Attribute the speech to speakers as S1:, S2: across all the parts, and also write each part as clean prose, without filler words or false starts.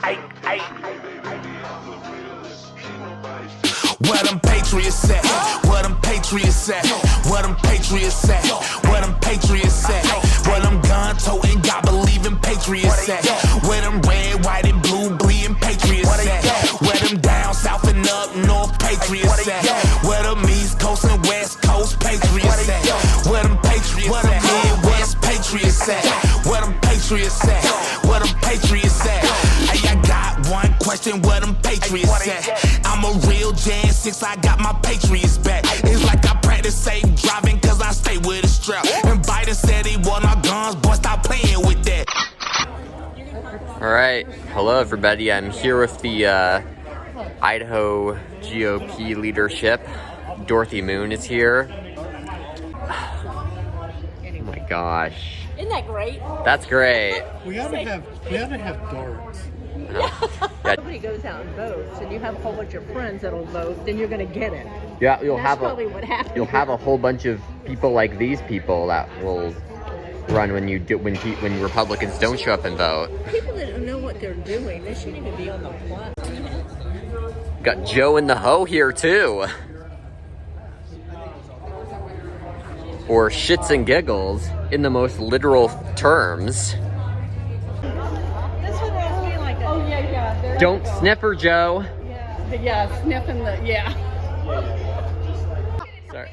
S1: Where them patriots at? Where them patriots at? Where them patriots at? Where them patriots at? Where them gun-toting, God-believing patriots at? Where them red, white, and blue bleeding patriots at? Where them down south and up north patriots at? Where them east coast and west coast patriots at? Where them patriots at? Where them Midwest patriots at? Where them patriots at? Where them patriots at? Hey, I got one question, where them patriots at? I'm a real Jan 6, I got my patriots back. It's like I practice safe driving cause I stay with a strap. And Biden said he want our guns, boy, stop playing with that.
S2: Alright, hello everybody, I'm here with the Idaho GOP leadership. Dorthy Moon is here. Oh my gosh.
S3: Isn't that great?
S2: That's great.
S4: We ought to have darts.
S2: Yeah.
S3: Somebody goes out and votes, and you have a whole bunch of friends that'll vote, then you're going to get it.
S2: Yeah, you'll
S3: That's
S2: have
S3: probably what happens.
S2: You'll have a whole bunch of people like these people that will run when when Republicans don't show up and vote.
S3: People that don't know what they're doing, they shouldn't even be on the bus.
S2: Got Joe in the Ho here too. Or shits and giggles in the most literal terms.
S3: This one has me like a...
S5: Oh, yeah.
S2: Don't sniffer, Joe.
S5: Yeah, sniffing the, yeah.
S2: Sorry.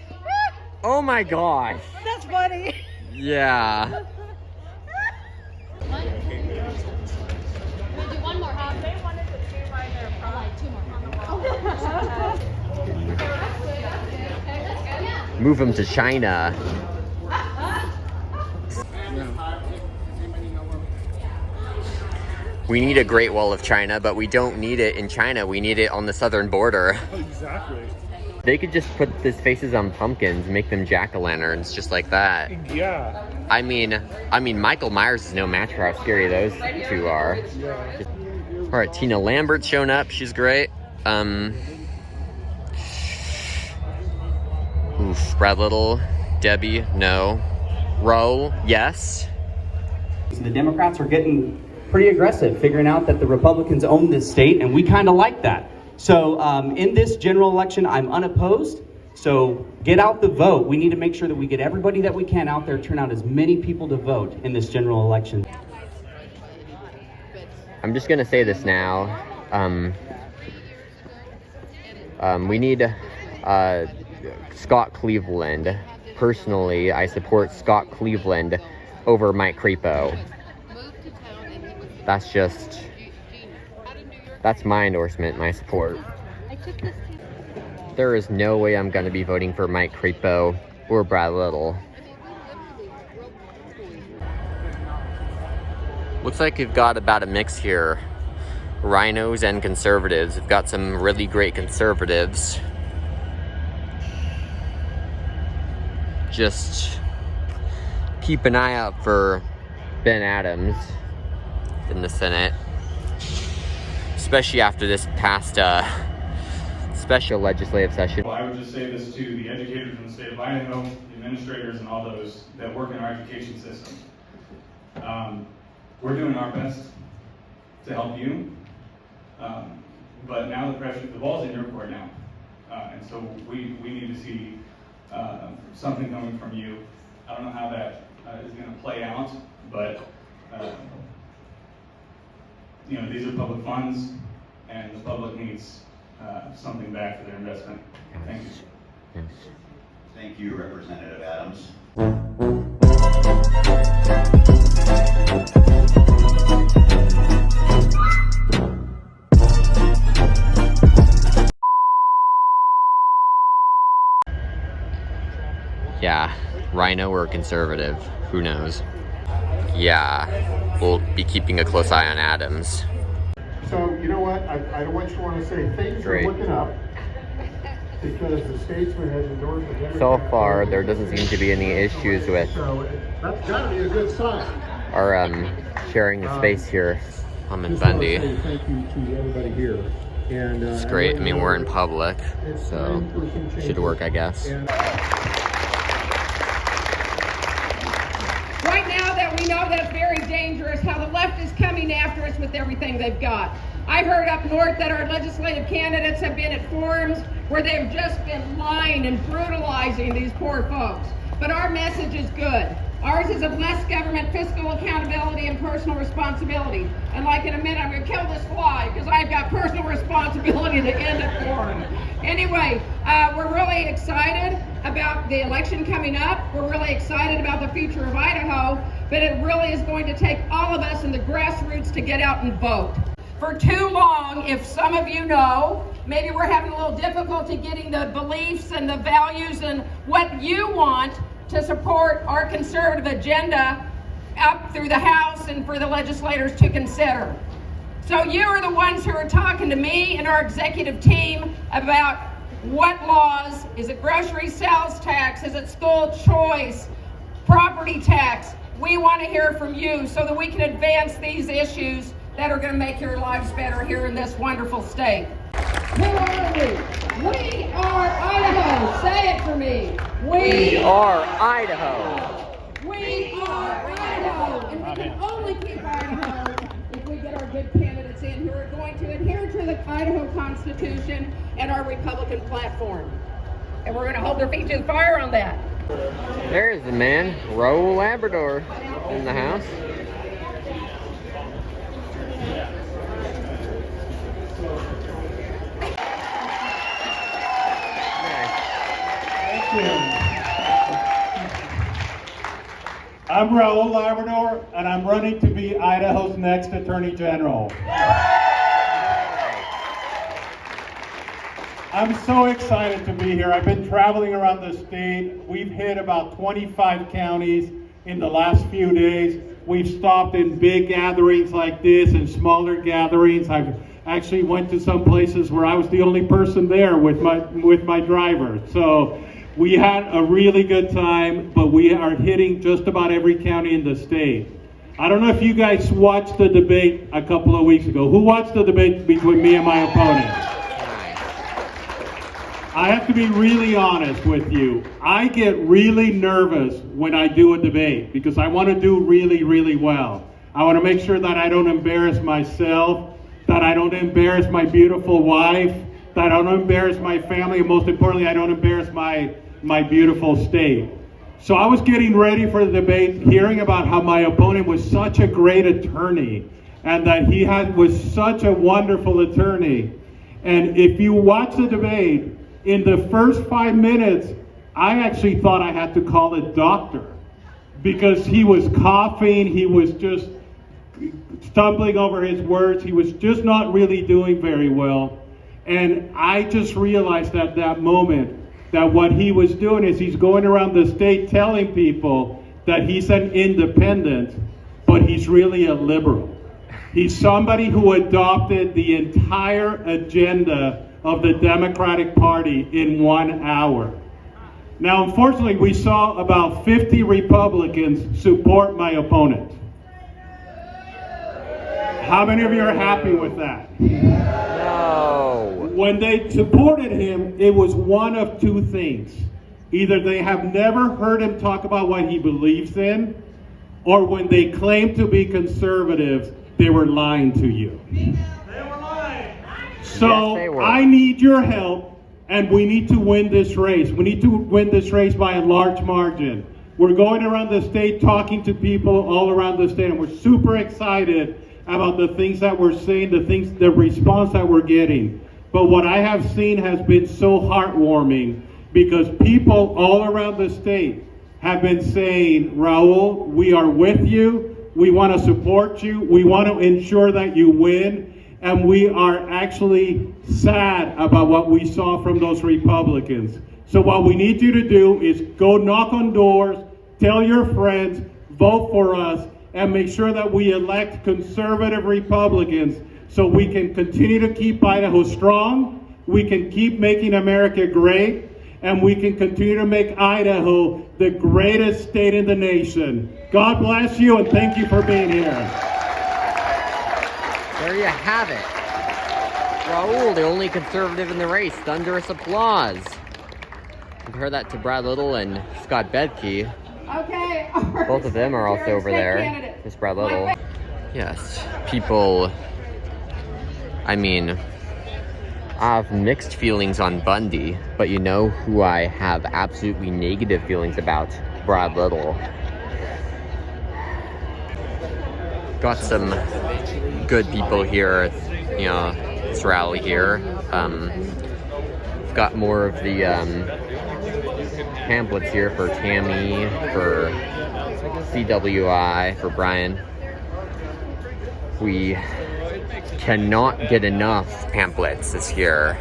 S2: Oh my gosh.
S3: That's funny.
S2: Yeah.
S5: We'll do one more, huh? They wanted to do mine there. Like 2 more.
S2: Move them to China. We need a Great Wall of China, but we don't need it in China. We need it on the southern border.
S4: Exactly.
S2: They could just put these faces on pumpkins, make them jack-o'-lanterns, just like that.
S4: Yeah.
S2: I mean, Michael Myers is no match for how scary those two are.
S4: Yeah.
S2: All right, Tina Lambert's shown up. She's great. Brad Little, Debbie, no. Raul, yes.
S6: The Democrats are getting pretty aggressive, figuring out that the Republicans own this state, and we kind of like that. So in this general election, I'm unopposed. So get out the vote. We need to make sure that we get everybody that we can out there, turn out as many people to vote in this general election.
S2: I'm just gonna say this now. We need Scott Cleveland. Personally, I support Scott Cleveland over Mike Crapo. That's my endorsement, my support. There is no way I'm gonna be voting for Mike Crapo or Brad Little. Looks like we've got about a mix here. RINOs and conservatives. We've got some really great conservatives. Just keep an eye out for Ben Adams in the Senate, especially after this past special legislative session.
S7: Well, I would just say this to the educators in the state of Idaho, the administrators, and all those that work in our education system. We're doing our best to help you, but now the ball's in your court now, and so we need to see something coming from you. I don't know how that is going to play out, but these are public funds, and the public needs something back for their investment. Thank you.
S2: Yes.
S8: Thank you, Representative Adams.
S2: Yeah, RINO or conservative, who knows? Yeah, we'll be keeping a close eye on Adams.
S4: So, you know what? I want to say things
S2: Great.
S4: are looking up because the statesman has endorsed the Democrat.
S2: So far, there doesn't seem to be any issues with
S4: So that's got to be a good sign.
S2: our sharing the space here. I'm in
S4: Just wanna
S2: Bundy.
S4: say thank you to everybody here. And
S2: It's great. I mean, we're in public, so should work, I guess.
S9: Right now that we know that's very dangerous how the left is coming after us with everything they've got. I heard up north that our legislative candidates have been at forums where they've just been lying and brutalizing these poor folks. But our message is good. Ours is of less government, fiscal accountability, and personal responsibility. And like in a minute, I'm going to kill this fly because I've got personal responsibility to end it for him. Anyway, we're really excited about the election coming up. We're really excited about the future of Idaho, but it really is going to take all of us in the grassroots to get out and vote. For too long, if some of you know, maybe we're having a little difficulty getting the beliefs and the values and what you want to support our conservative agenda up through the House and for the legislators to consider. So you are the ones who are talking to me and our executive team about what laws, is it grocery sales tax, is it school choice, property tax? We want to hear from you so that we can advance these issues that are going to make your lives better here in this wonderful state. Who are we? We are Idaho. Say it for me.
S2: We are Idaho.
S9: We are Idaho. And we can only keep Idaho if we get our good candidates in who are going to adhere to the Idaho Constitution and our Republican platform. And we're going to hold their feet to the fire on that.
S2: There's the man, Raul Labrador, in the house.
S4: I'm Raul Labrador, and I'm running to be Idaho's next Attorney General. I'm so excited to be here. I've been traveling around the state. We've hit about 25 counties in the last few days. We've stopped in big gatherings like this and smaller gatherings. I've actually went to some places where I was the only person there with my driver. So we had a really good time, but we are hitting just about every county in the state. I don't know if you guys watched the debate a couple of weeks ago. Who watched the debate between me and my opponent? I have to be really honest with you. I get really nervous when I do a debate because I want to do really, really well. I want to make sure that I don't embarrass myself, that I don't embarrass my beautiful wife, that I don't embarrass my family, and most importantly, I don't embarrass my beautiful state. So I was getting ready for the debate, hearing about how my opponent was such a great attorney and that he was such a wonderful attorney. And if you watch the debate, in the first 5 minutes, I actually thought I had to call a doctor because he was coughing, he was just stumbling over his words, he was just not really doing very well. And I just realized at that moment that what he was doing is he's going around the state telling people that he's an independent, but he's really a liberal. He's somebody who adopted the entire agenda of the Democratic Party in 1 hour. Now, unfortunately, we saw about 50 Republicans support my opponent. How many of you are happy with that?
S2: No.
S4: When they supported him, it was one of two things. Either they have never heard him talk about what he believes in, or when they claim to be conservatives, they were lying to you. So
S2: Yes,
S4: I need your help, and we need to win this race. We need to win this race by a large margin. We're going around the state talking to people all around the state, and we're super excited about the things that we're seeing, the response that we're getting. But what I have seen has been so heartwarming because people all around the state have been saying, Raul, we are with you. We want to support you. We want to ensure that you win. And we are actually sad about what we saw from those Republicans. So what we need you to do is go knock on doors, tell your friends, vote for us, and make sure that we elect conservative Republicans so we can continue to keep Idaho strong, we can keep making America great, and we can continue to make Idaho the greatest state in the nation. God bless you, and thank you for being here.
S2: There you have it. Raul, the only conservative in the race, thunderous applause. Compare that to Brad Little and Scott Bedke,
S9: Okay.
S2: Both of them are also over there. Just Brad Little. Yes, people, I mean, I have mixed feelings on Bundy, but you know who I have absolutely negative feelings about? Brad Little. Got some good people here, you know, this rally here. Got more of the pamphlets here for Tammy, for CWI, for Brian. We cannot get enough pamphlets this year,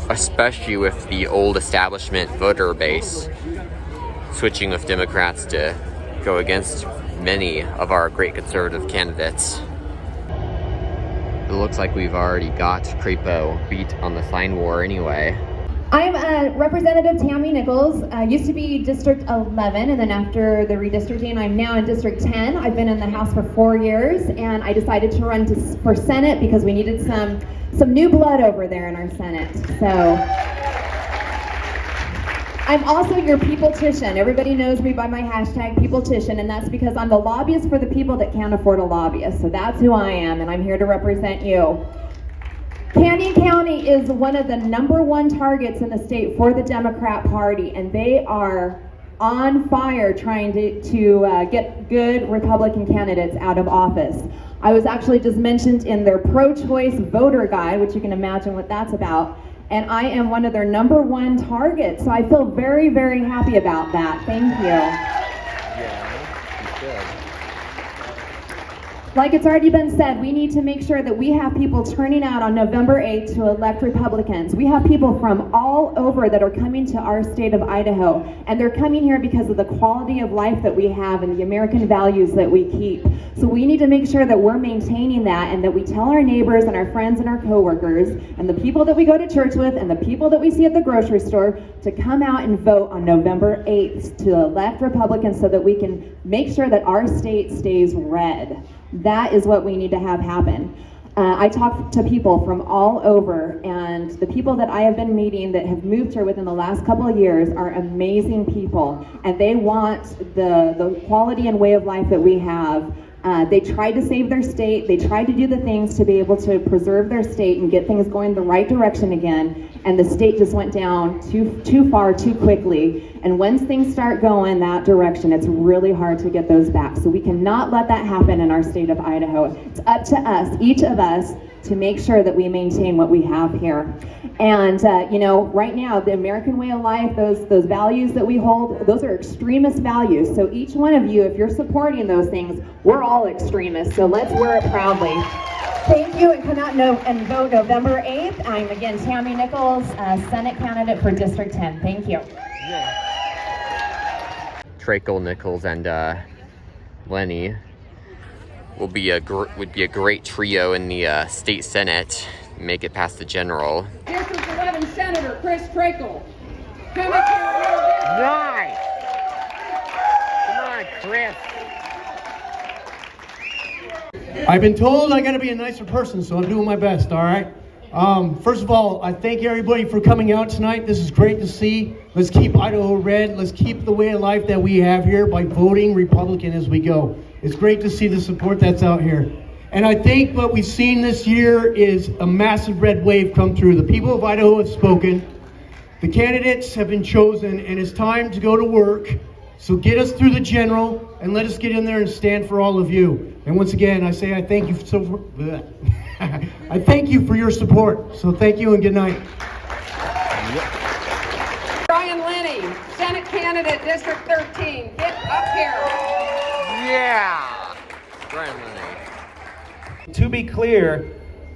S2: especially with the old establishment voter base switching with Democrats to go against many of our great conservative candidates. It looks like we've already got Crapo beat on the sign war anyway.
S10: I'm Representative Tammy Nichols. Used to be District 11, and then after the redistricting, I'm now in District 10. I've been in the House for 4 years, and I decided to run for Senate because we needed some new blood over there in our Senate. So I'm also your peopletician. Everybody knows me by my hashtag peopletician, and that's because I'm the lobbyist for the people that can't afford a lobbyist. So that's who I am, and I'm here to represent you. Canyon County is one of the #1 targets in the state for the Democrat Party, and they are on fire trying to get good Republican candidates out of office. I was actually just mentioned in their pro-choice voter guide, which you can imagine what that's about, and I am one of their #1 targets, so I feel very, very happy about that. Thank you.
S2: Yeah, you should.
S10: Like it's already been said, we need to make sure that we have people turning out on November 8th to elect Republicans. We have people from all over that are coming to our state of Idaho, and they're coming here because of the quality of life that we have and the American values that we keep. So we need to make sure that we're maintaining that, and that we tell our neighbors and our friends and our coworkers and the people that we go to church with and the people that we see at the grocery store to come out and vote on November 8th to elect Republicans so that we can make sure that our state stays red. That is what we need to have happen. I talk to people from all over, and the people that I have been meeting that have moved here within the last couple of years are amazing people, and they want the quality and way of life that we have. They tried to save their state. They tried to do the things to be able to preserve their state and get things going the right direction again, and the state just went down too far too quickly. And once things start going that direction, it's really hard to get those back. So we cannot let that happen in our state of Idaho. It's up to us, each of us, to make sure that we maintain what we have here. And you know, right now, the American way of life, those values that we hold, those are extremist values. So each one of you, if you're supporting those things, we're all extremists. So let's wear it proudly. Thank you, and come out and vote November 8th. I'm again Tammy Nichols, Senate candidate for District 10. Thank you.
S2: Trakel, Nichols, and Lenny would be a great trio in the state senate. Make it past the general.
S9: District 11 Senator Chris Trakel. Come up here.
S2: Nice. Come on, Chris.
S11: I've been told I gotta be a nicer person, so I'm doing my best, all right? First of all, I thank everybody for coming out tonight. This is great to see. Let's keep Idaho red. Let's keep the way of life that we have here by voting Republican as we go. It's great to see the support that's out here. And I think what we've seen this year is a massive red wave come through. The people of Idaho have spoken. The candidates have been chosen, and it's time to go to work. So get us through the general, and let us get in there and stand for all of you. And once again, I say I thank you I thank you for your support. So thank you and good night.
S9: Brian Lenny, Senate candidate, District 13. Get up here.
S2: Yeah. Brian Lenny.
S12: To be clear,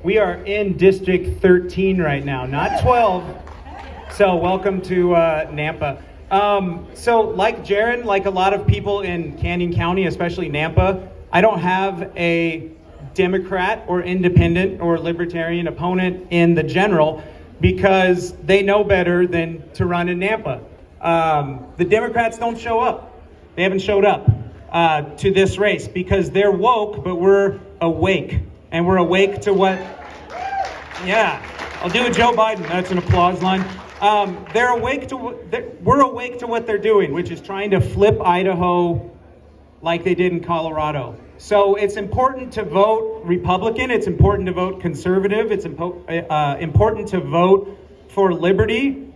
S12: we are in District 13 right now, not 12. So welcome to Nampa. So like Jaron, like a lot of people in Canyon County, especially Nampa, I don't have a Democrat or independent or libertarian opponent in the general because they know better than to run in Nampa. The Democrats don't show up. They haven't showed up to this race because they're woke, but we're awake. And we're awake to what, yeah, I'll do a Joe Biden, that's an applause line. We're awake to what they're doing, which is trying to flip Idaho like they did in Colorado. So it's important to vote Republican. It's important to vote conservative. It's important to vote for liberty.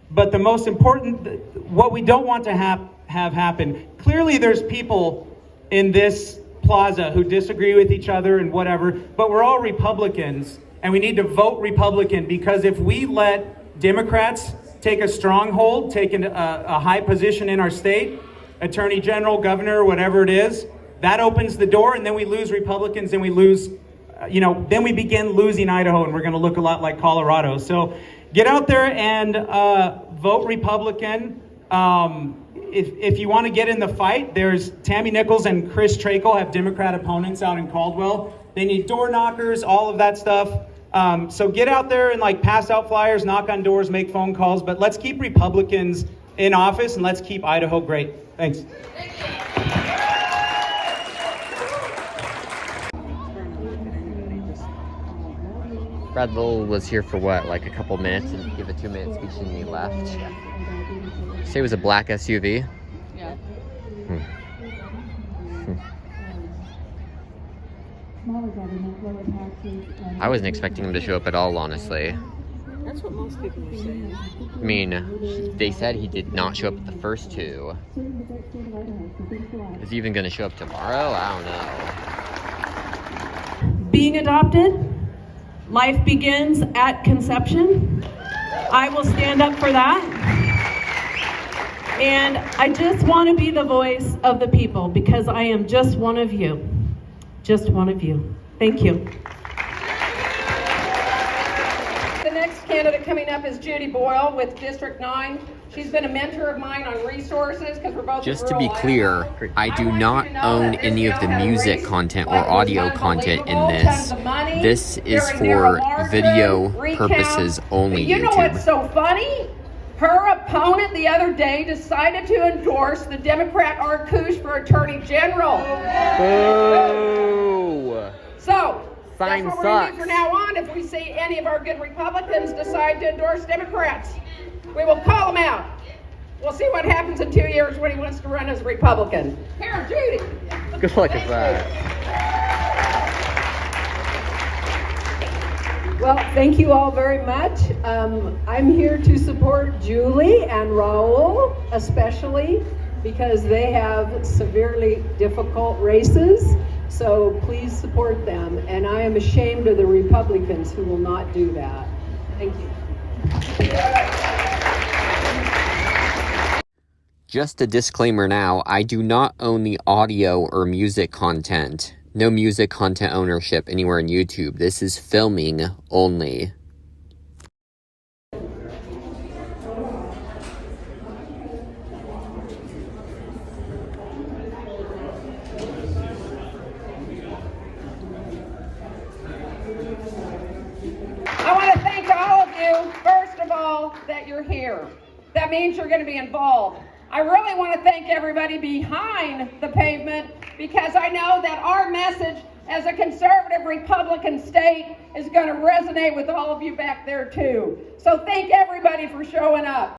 S12: But the most important, what we don't want to have happen, clearly there's people in this plaza who disagree with each other and whatever, but we're all Republicans, and we need to vote Republican, because if we let Democrats take a stronghold, take a high position in our state, attorney general, governor, whatever it is, that opens the door, and then we lose Republicans, and we lose, then we begin losing Idaho, and we're going to look a lot like Colorado. So get out there and vote Republican. If you want to get in the fight, there's Tammy Nichols and Chris Trakel have Democrat opponents out in Caldwell. They need door knockers, all of that stuff. So get out there and pass out flyers, knock on doors, make phone calls, but let's keep Republicans in office, and let's keep Idaho great. Thanks.
S2: Raul was here for what, like a couple minutes, and gave a 2-minute speech and he left. Say it was a black SUV?
S3: Yeah.
S2: I wasn't expecting him to show up at all, honestly.
S3: That's what most people are saying.
S2: I mean, they said he did not show up at the first two. Is he even going to show up tomorrow? I don't know.
S13: Being adopted, life begins at conception. I will stand up for that. And I just want to be the voice of the people, because I am just one of you. Just one of you. Thank you.
S9: The next candidate coming up is Judy Boyle with District 9. She's been a mentor of mine on resources, because we're both
S2: Just to be clear, I do not own any of the music content or audio content in this. This is for video purposes only,
S9: You know
S2: YouTube.
S9: what's so funny? Her opponent the other day decided to endorse the Democrat Art Kush for Attorney General.
S2: Boo!
S9: So,
S2: Sign
S9: that's what we're going to do
S2: sucks.
S9: from now on. If we see any of our good Republicans decide to endorse Democrats, we will call them out. We'll see what happens in 2 years when he wants to run as a Republican. Here, Judy.
S2: Good luck with that.
S14: Well, thank you all very much. I'm here to support Julie and Raul, especially because they have severely difficult races. So please support them. And I am ashamed of the Republicans who will not do that. Thank you.
S2: Just a disclaimer now, I do not own the audio or music content. No music content ownership anywhere on YouTube. This is filming only.
S9: I want to thank all of you, first of all, that you're here. That means you're going to be involved. I really want to thank everybody behind the pavement, because I know that our message as a conservative Republican state is going to resonate with all of you back there too. So thank everybody for showing up.